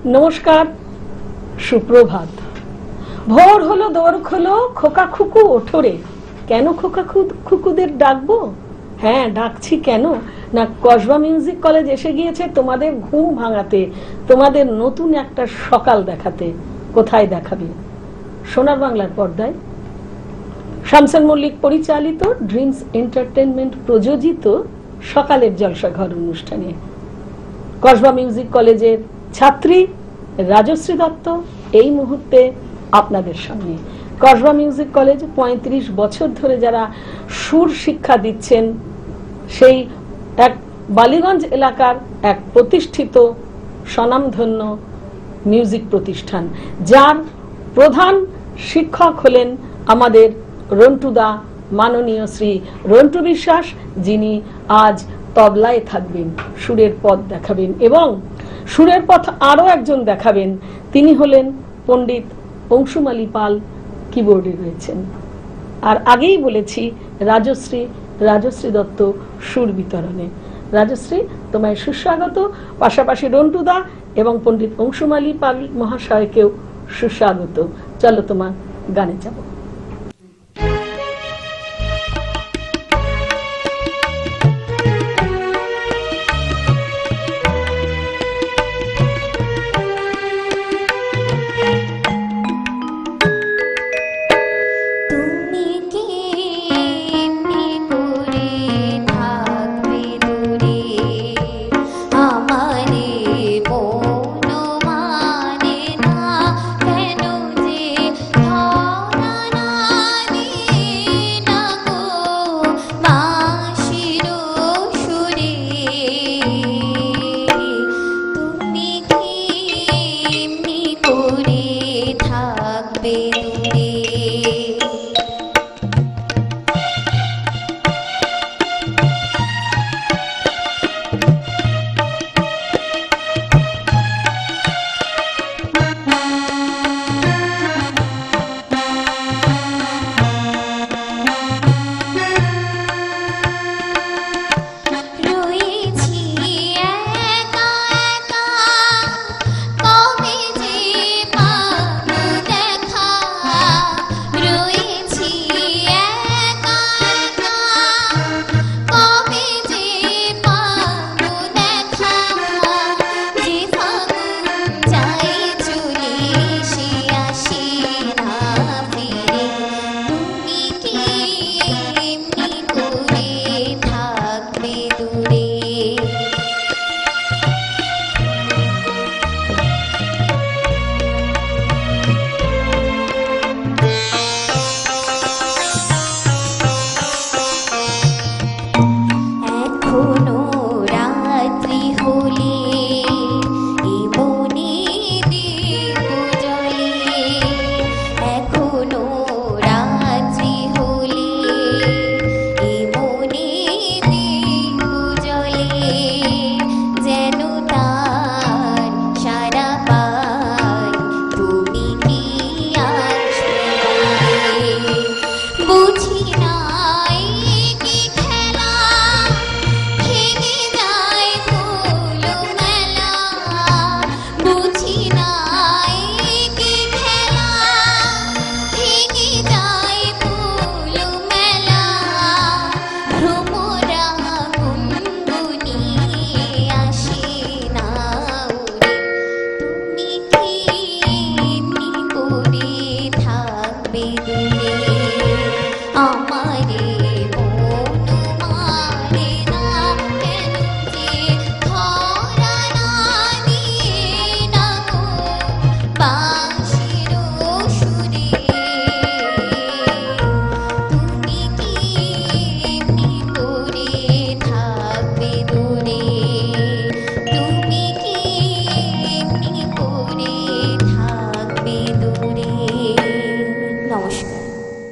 নমস্কার, সুপ্রভাত। ভোর হলো, দোর খোলো, খোকা খুকু ওঠরে। কেন খোকা খুকুদের ডাকবো? হ্যাঁ, ডাকছি কেন না, কসবা মিউজিক কলেজ এসে গিয়েছে তোমাদের ঘুম ভাঙাতে, তোমাদের নতুন একটা সকাল দেখাতে। কোথায় দেখাবে? সোনার বাংলার পর্দায়। শামসান মল্লিক পরিচালিত, ড্রিমস এন্টারটেনমেন্ট প্রযোজিত সকালের জলসাঘর অনুষ্ঠানে কসবা মিউজিক কলেজের ছাত্রী রাজশ্রী দত্ত এই মুহূর্তে আপনাদের সামনে। কসবা মিউজিক কলেজ ৩৫ বছর ধরে যারা সুর শিক্ষা দিচ্ছেন, সেই এক বালিগঞ্জ এলাকার এক প্রতিষ্ঠিত স্বনামধন্য মিউজিক প্রতিষ্ঠান, যার প্রধান শিক্ষক হলেন আমাদের রন্টুদা, মাননীয় শ্রী রন্টু বিশ্বাস, যিনি আজ তবলায় থাকবেন, সুরের পথ দেখাবেন এবং সুরের পথ আরও একজন দেখাবেন। তিনি হলেন পণ্ডিত অংশুমালী পাল, কিবোর্ডে রয়েছেন। আর আগেই বলেছি রাজশ্রী দত্ত সুর বিতরণে। রাজশ্রী, তোমায় সুস্বাগত। পাশাপাশি রন্টুদা এবং পণ্ডিত অংশুমালী পাল মহাশয়কেও সুস্বাগত। চলো তোমার গানে যাব।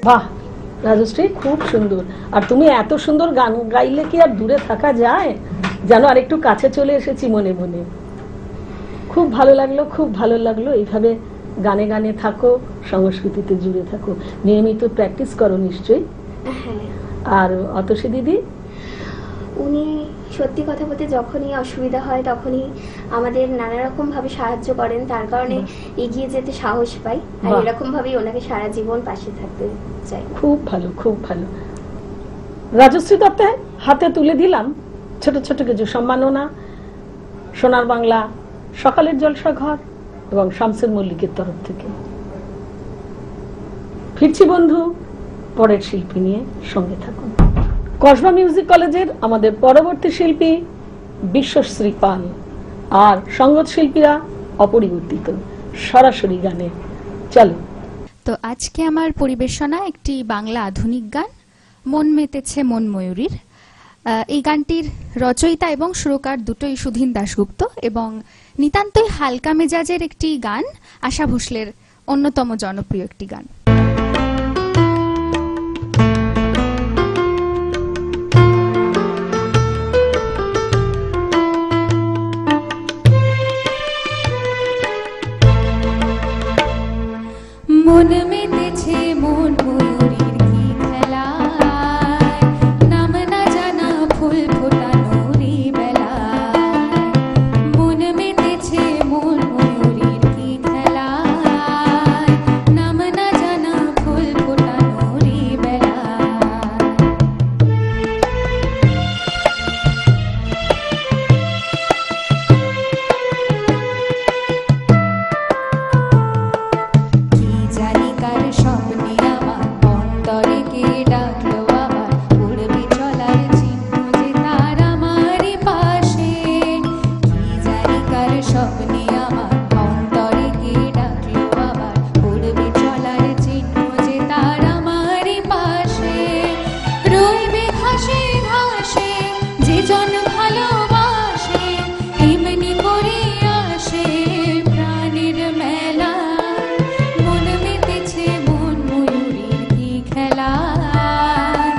বাহ রাজশ্রী, খুব সুন্দর। আর তুমি এত সুন্দর গান গাইলে কি আর দূরে থাকা যায়? যেন আর একটু কাছে চলে এসেছি মনে মনে। খুব ভালো লাগলো, খুব ভালো লাগলো। এইভাবে গানে গানে থাকো, সংস্কৃতিতে জুড়ে থাকো, নিয়মিত প্র্যাকটিস করো নিশ্চয়ই। হ্যাঁ। আর অতসী দিদি? উনি সত্যি কথা বলতে যখনই অসুবিধা হয় তখনই আমাদের নানা রকম ভাবে সাহায্য করেন, তার কারণে এগিয়ে যেতে সাহস পাই। আর এরকম ভাবেই ওনাকে সারা জীবন পাশে থাকতে চাই। খুব ভালো, খুব ভালো। রাজশ্রী দত্তের হাতে তুলে দিলাম ছোট ছোট কিছু সম্মাননা, সোনার বাংলা, সকালের জলসাঘর এবং শামসুল মল্লিকের তরফ থেকে। ফিরছি বন্ধু পরের শিল্পী নিয়ে, সঙ্গে থাকুন। কসবা মিউজিক কলেজের আমাদের পরবর্তী শিল্পী বিশ্বশ্রী পাল, আর সঙ্গত শিল্পীরা অপরিবর্তিত, সরাসরি গানে। চলো। তো আজকে আমার পরিবেশনা একটি বাংলা আধুনিক গান, মন মেতেছে মন ময়ূরীর। এই গানটির রচয়িতা এবং সুরকার দুটোই সুধীন দাশগুপ্ত, এবং নিতান্তই হালকা মেজাজের একটি গান, আশা ভোসলের অন্যতম জনপ্রিয় একটি গান। মন মেতেছে মন ময়ূরীর কি খেলায়, নাম না জানা ফুল ফোটানোরই বেলায়। মন মেতেছে মন ময়ূরীর কি খেলায়, নাম না জানা ফুল ফোটানোরই বেলায়। কি জানি কার স্বপ্নে আমার অন্তরে কে ডাকলো আবার, উড়বে চলার চিহ্ন যে তার আমারই পাশে। কি জানি কার স্বপ্নে আমার অন্তরে কে ডাকলো আবার, উড়বে চলার চিহ্ন যে তার আমারই পাশে। রইবে ঘাসে ঘাসে যে জন ভালোবাসে, এমনি করে আসে প্রাণের মেলা। মন মেতেছে মন ময়ূরীর কি খেলায়,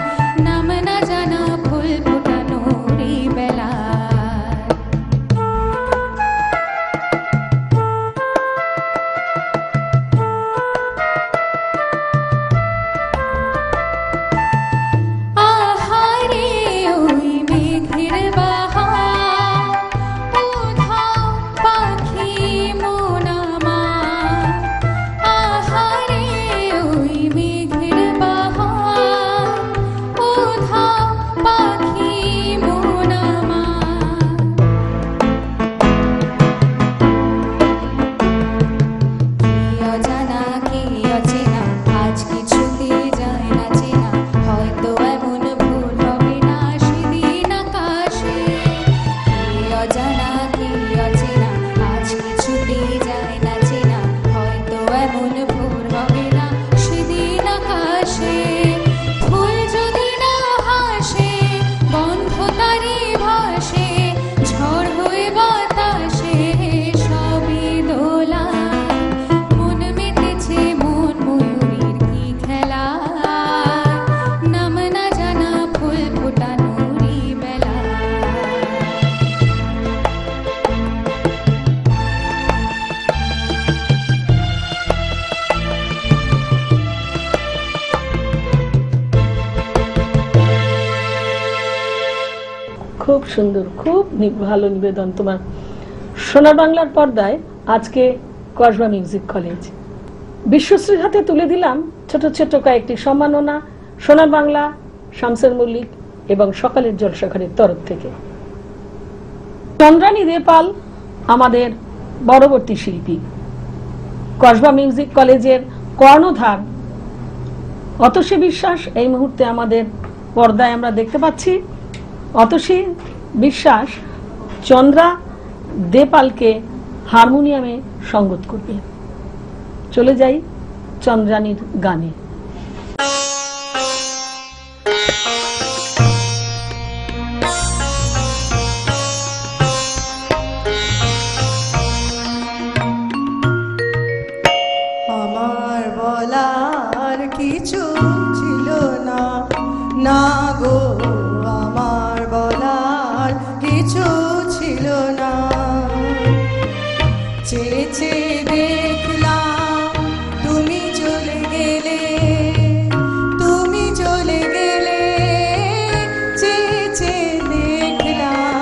নাম না জানা ফুল ফোটানোরই বেলায়। আহারে ওই মেঘের বাহার, উধাও পাখি মন আমার। আহারে ওই মেঘের বাহার, উধাও পাখি মন আমার। কি অজানা কি অচেনা, আজ কিছুতে যায় না চেনা, হয়তো এমন ভুল হবে না সেদিন আকাশে। কি অজানা কি অচেনা, আজ কিছুতে যায় না চেনা, হয়তো এমন ভুল হবে না সেদিন আকাশে। ফুল যদি না হাসে, গন্ধ তারি ভাসে, ঝড় হয়ে বাতাসে সবই দোলায়। মন মেতেছে মন ময়ূরীর কি খেলায়, নাম না জানা ফুল ফোটানোরই বেলায়। খুব সুন্দর, খুব ভালো নিবেদন তোমার। সোনার বাংলার পর্দায় আজকে কসবা মিউজিক কলেজ। বিশ্বশ্রীর হাতে তুলে দিলাম ছোট ছোট কয়েকটি সম্মাননা, সোনার বাংলা, শামসুল মল্লিক এবং সকালের জলসাঘরের তরফ থেকে। চন্দ্রানী দে পাল আমাদের পরবর্তী শিল্পী, কসবা মিউজিক কলেজের কর্ণধার অতসী বিশ্বাস এই মুহূর্তে আমাদের পর্দায় আমরা দেখতে পাচ্ছি। অতসী বিশ্বাস চন্দ্রা দে পালকে হারমোনিয়ামে সঙ্গত করবে। চলে যাই চন্দ্রানীর গানে। আমার বলার কিছু ছিল না, না গো আমার বলার কিছু ছিল না। চেয়ে চেয়ে দেখলাম তুমি চলে গেলে, তুমি চলে গেলে। চেয়ে চেয়ে দেখলাম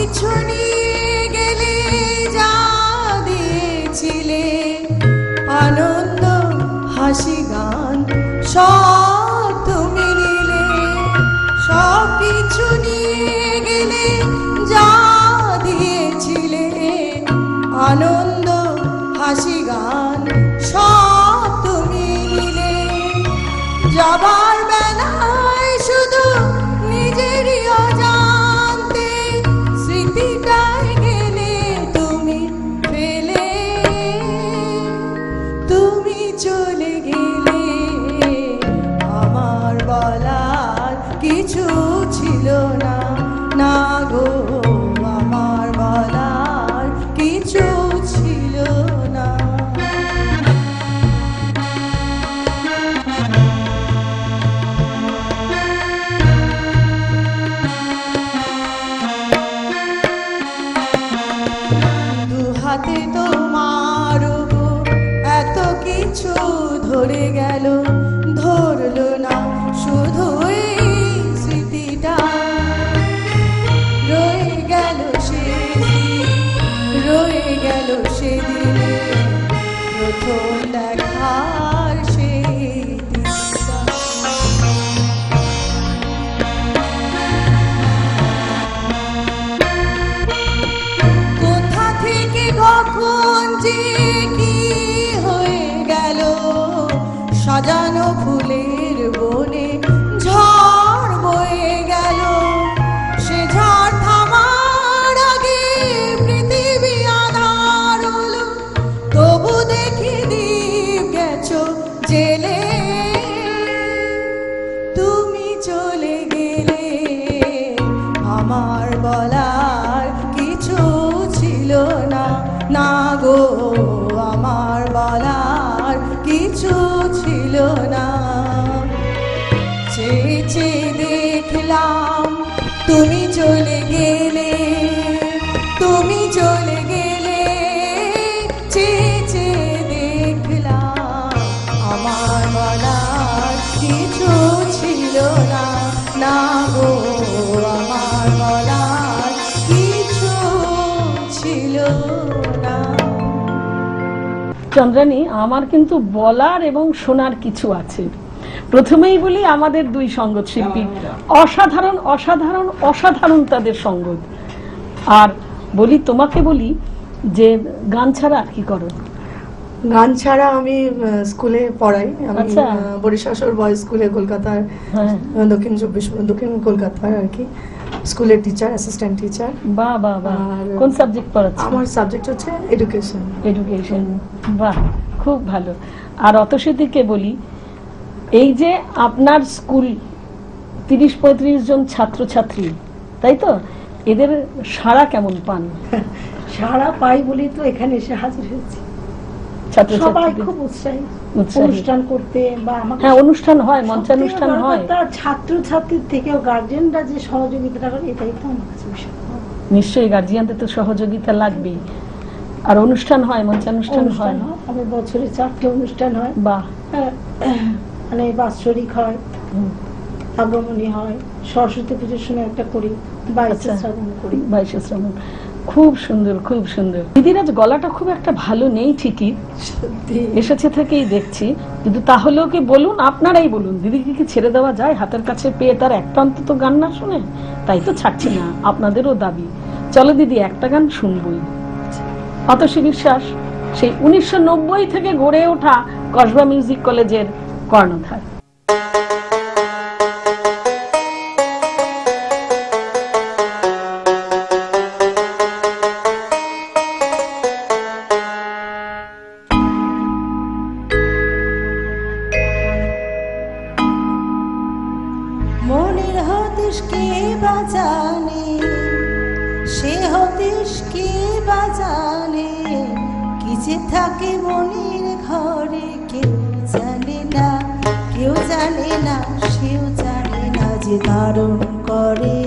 কিছু নিয়ে গেলে যা দিয়েছিলে, আনন্দ হাসি গান সব তুমি নিলে। সব কিছু নিয়ে গেলে যা দিয়েছিলে, আনন্দ হাসি গান সব তুমি নিলে। যাবার বেলায় শুধু নিজেরই অজান্তে স্মৃতিটায় গেলে তুমি ফেলে। তুমি চলে গেলে আমার বলার কিছু ছিল না, না গো আমার বলার কিছু ছিল না। হাতে তোমার এত কিছু ধরে গেল, ধরলো না শুধু এই স্মৃতিটা। রয়ে গেল সেদিন, রয়ে গেল সেদিনে প্রথম দেখার সেই দিনটা। কোথা থেকে কখন যে কি হয়ে গেল, সাজানো ফুলের বনে ঝড় বয়ে গেল। সে ঝড় থামার আগে পৃথিবী আধার হলো, তবু দেখি দ্বীপ গেছো জেলে। তুমি চলে গেলে আমার বলার কিছু ছিল না, না গো আমার বলার কিছু ছিল না। চেয়ে চেয়ে দেখলাম তুমি চলে গেলে, তুমি চলে গেলে। চেয়ে চেয়ে দেখলাম আমার বলার কিছু ছিল না, না গো আমার বলার কিছু ছিল না। চন্দ্রানী, আমার কিন্তু বলার এবং শোনার কিছু আছে। প্রথমেই বলি আমাদের দুই সঙ্গত শিল্পী অসাধারণ অসাধারণ অসাধারণ তাদের সঙ্গত। আর বলি তোমাকে বলি যে গান ছাড়া আর কি করো? গান ছাড়া আমি স্কুলে পড়াই। আমি আচ্ছা। বরিশাসর বয়েজ স্কুলে কলকাতার, হ্যাঁ। দক্ষিণ কলকাতার আর কি স্কুলের টিচার, অ্যাসিস্ট্যান্ট টিচার। বাহ বাহ বাহ। আর কোন সাবজেক্ট পড়াচ্ছো? আমার সাবজেক্ট হচ্ছে এডুকেশন। এডুকেশন। বাহ, খুব ভালো। আর অতসীদিকে বলি, এই যে আপনার স্কুল 30-35 জন ছাত্রছাত্রী, তাই তো, এদের সাড়া কেমন পান? সারা পাই বলেই তো এখানে এসে হাজির হয়েছি। সবাই ছাত্রছাত্রীদের খুব উৎসাহী উৎসাহী। অনুষ্ঠান করতে, বা আমাকে হ্যাঁ, অনুষ্ঠান হয়, মঞ্চানুষ্ঠান হয়। ছাত্রছাত্রীর থেকেও গার্জেনরা যে সহযোগিতা করে, এটাই তো আমার কাছে বিষয়। নিশ্চয়ই গার্জিয়ানদের তো সহযোগিতা লাগবেই। আর অনুষ্ঠান হয়, মঞ্চানুষ্ঠান হয়। আমার বছরে 4টে অনুষ্ঠান হয়। বাহ। মানে বাৎসরিক হয়, আগমনী হয়, সরস্বতী পুজোর সময় একটা করি, 22শে শ্রাবণ করি। 22শে শ্রাবণ। খুব সুন্দর, খুব সুন্দর। দিদির আজ গলাটা খুব একটা ভালো নেই ঠিকই, এসেছে থেকেই দেখছি, কিন্তু তাহলেও কি বলুন, আপনারাই বলুন, দিদিকে কি ছেড়ে দেওয়া যায়? হাতের কাছে পেয়ে তার একটা অন্তত গান না শুনে? তাই তো ছাড়ছি না, আপনাদেরও দাবি। চলো দিদি, একটা গান শুনবই। অতসী বিশ্বাস সেই 1990 থেকে গড়ে ওঠা কসবা মিউজিক কলেজের কর্ণধার। মনের হতিস কে বাজানে, সে হতিস কে বাজানে, কি যে থাকে মনের ঘরে কেউ জানে না, কেউ জানে না, সেও জানে না যে ধারণ করে,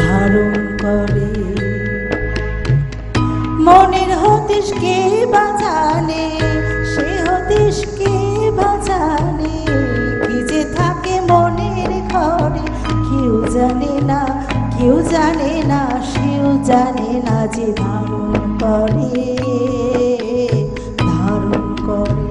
ধারণ করে। মনের হতিস কে বাজানে, সে হতিস কে বাজানে, কি যে থাকে মনের ঘরে কেউ জানে না, কেউ কেউ জানে না, সেও জানে না যে ধারণ করে, ধারণ করে।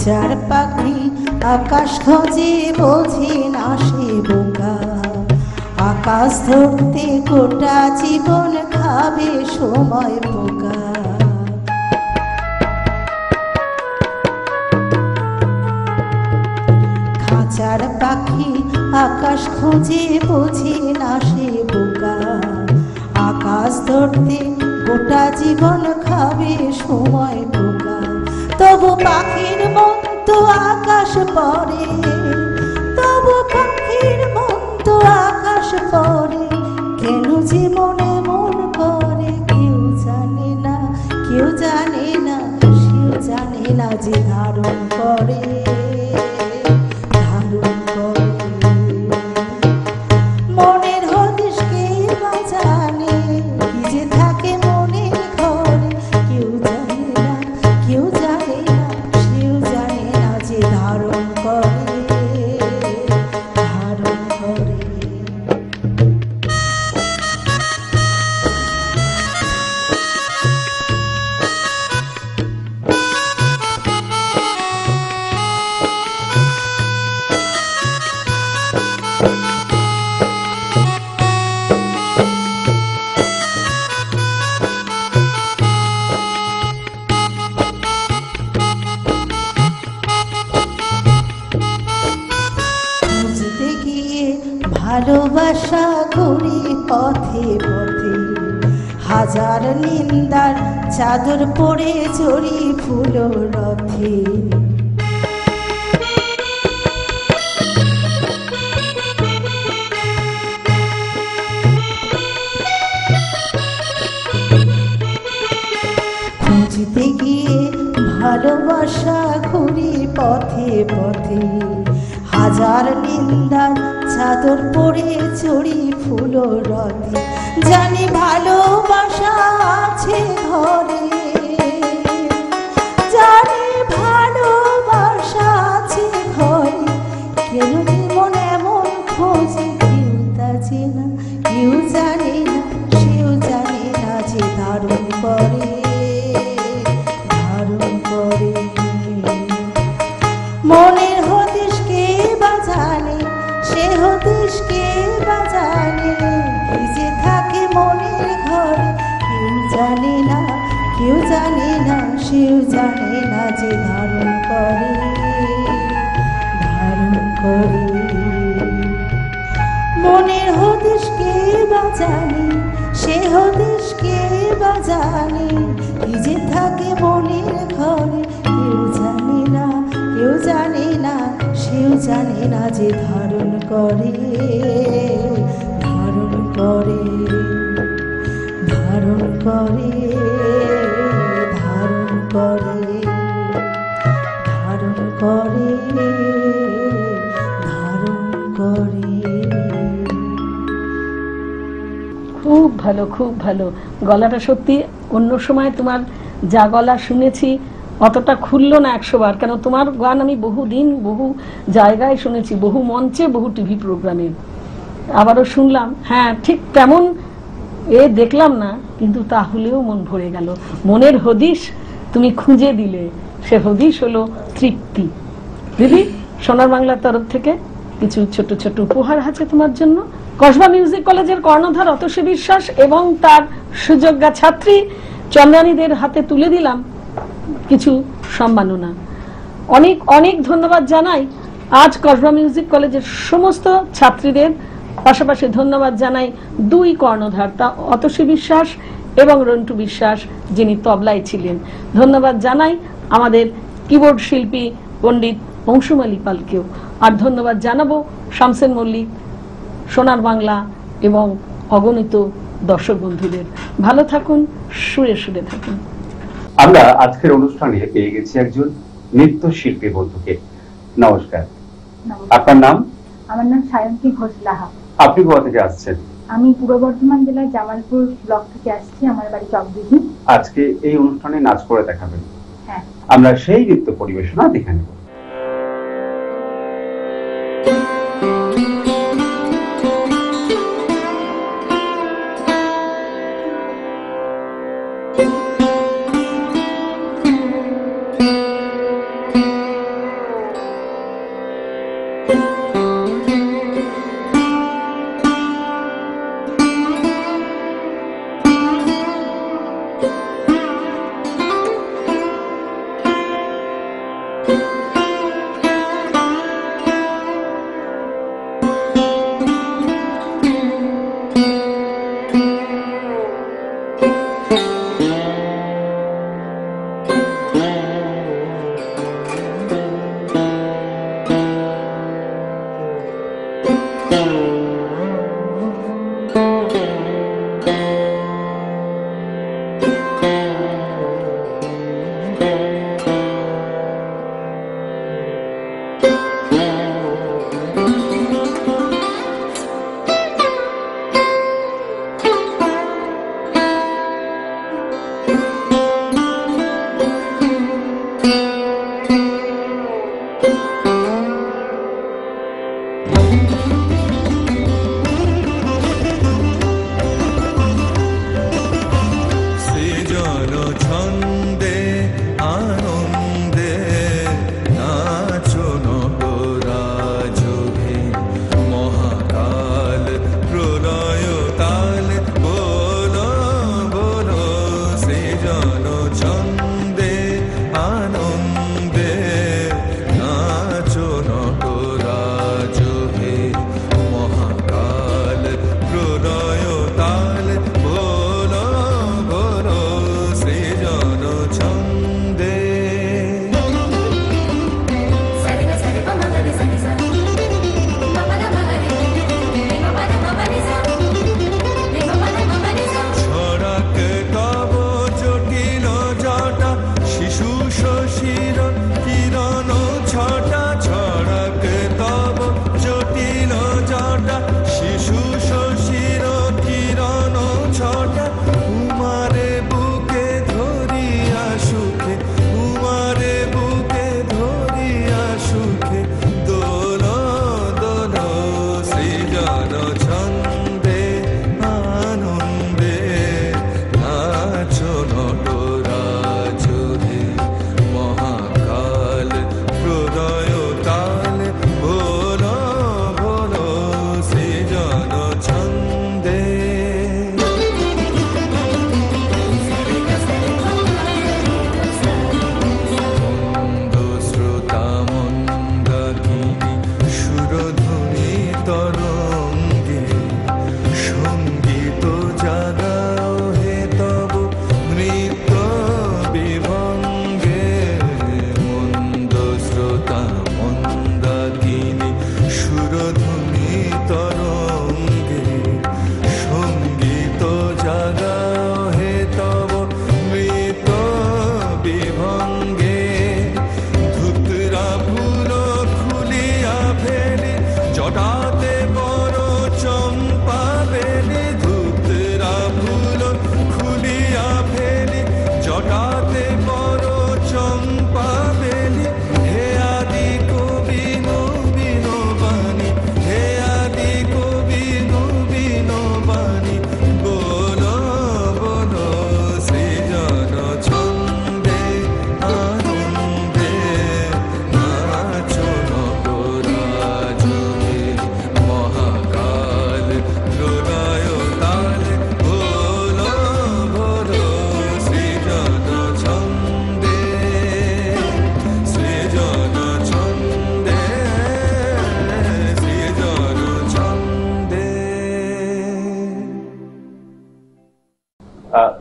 হাজার পাখি আকাশ খোঁজে, বোঝে না সে বোকা, আকাশ ধরতে গোটা জীবন খাবে সময় পোকা। খাঁচার পাখি আকাশ খোঁজে, বোঝে না সে বোকা, আকাশ ধরতে গোটা জীবন খাবে সময় পোকা। তবু পাখির মন তো আকাশ পড়ে, তবু পাখির মন তো আকাশ পড়ে, কেন যে মনে মন করে কেউ জানে না, কেউ জানে না, সেও জানে না যে ধারণ করে, ধারণ করে। মনের হদিশ কে বা জানে, কি যে থাকে মনের ঘরে, কেউ জানে না, কেউ জানে না, সেও জানে না যে ধারণ করে, ধারণ করে। খুঁজতে গিয়ে ভালোবাসা ঘুরি পথে পথে, হাজার নিন্দার চাদর পরে চড়ি ফুল রথে। খুঁজতে গিয়ে ভালোবাসা ঘুরি পথে পথে, হাজার নিন্দার চাদর পরে চড়ি ফুল রথে। জানি ভালোবাসা আছে ঘরে, জানি ভালোবাসা আছে ঘরে, কেন জীবন এমন খোঁজে কেউ তা চেনা, কেউ জানে না, সেও জানে না যে ধারণ করে, ধারণ করে। মনের হদিশ কে বা জানে, সে হদিশ কে বা জানে, কি যে থাকে মনের ঘরে, কেউ জানে না, কেউ জানে না, সেও জানে না যে ধারণ করে, ধারণ করে। মনের হদিশ কে বা জানে, সে হদিশ কে বা জানে, কি যে থাকে মনের ঘরে, কেউ জানে না, কেউ জানে না, সেও জানে না যে ধারণ করে, ধারণ করে, ধারণ করে, ধারণ করে, ধারণ করে, ধারণ করে। খুব ভালো, খুব ভালো। গলাটা সত্যি অন্য সময় তোমার যা গলা শুনেছি অতটা খুললো না 100 বার, কেন তোমার গান আমি বহুদিন বহু জায়গায় শুনেছি, বহু মঞ্চে, বহু টিভি প্রোগ্রামে। আবারও শুনলাম, হ্যাঁ ঠিক তেমন দেখলাম না, কিন্তু তাহলেও মন ভরে গেল। মনের হদিশ তুমি খুঁজে দিলে, সে হদিশ হলো তৃপ্তি। দিদি, সোনার বাংলার তরফ থেকে কিছু ছোট ছোট উপহার আছে তোমার জন্য। কসবা মিউজিক কলেজের কর্ণধার অতসী বিশ্বাস এবং তার সুযোগ্যা ছাত্রী চন্দ্রানীদের হাতে তুলে দিলাম কিছু সম্মাননা। অনেক অনেক ধন্যবাদ জানাই আজ কসবা মিউজিক কলেজের সমস্ত ছাত্রীদের, পাশাপাশি ধন্যবাদ জানাই 2 কর্ণধার, তা অতসী বিশ্বাস এবং রন্টু বিশ্বাস, যিনি তবলায় ছিলেন। ধন্যবাদ জানাই আমাদের কিবোর্ড শিল্পী পণ্ডিত অংশুমালী পালকেও। আর ধন্যবাদ জানাবো শামসেন মল্লিক, সোনার বাংলা এবং অগণিত দর্শক বন্ধুদের। ভালো থাকুন, সুরে সুরে থাকুন। আমরা আজকের অনুষ্ঠানে পেয়ে গেছি একজন নৃত্যশিল্পী বন্ধুকে। নমস্কার, আপনার নাম? আমার নাম সায়ন্তী ঘোষ লাহা। আপনি কোথা থেকে আসছেন? আমি পূর্ব বর্ধমান জেলার জামালপুর ব্লক থেকে আসছি, আমার বাড়ি চকদিঘি। আজকে এই অনুষ্ঠানে নাচ করে দেখাবেন। হ্যাঁ, আমরা সেই নৃত্য পরিবেশনা দেখে নেব।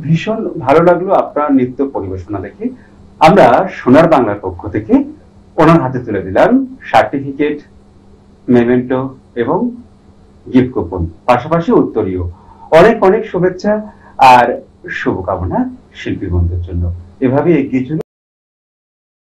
ভীষণ ভালো লাগলো আপনার নৃত্য পরিবেশনা দেখে। আমরা সোনার বাংলার পক্ষ থেকে ওনার হাতে তুলে দিলাম সার্টিফিকেট, মেমেন্টো এবং গিফট কুপন, পাশাপাশি উত্তরীয়। অনেক অনেক শুভেচ্ছা আর শুভকামনা শিল্পী বন্ধুর জন্য। এভাবে এগিয়ে চলুন।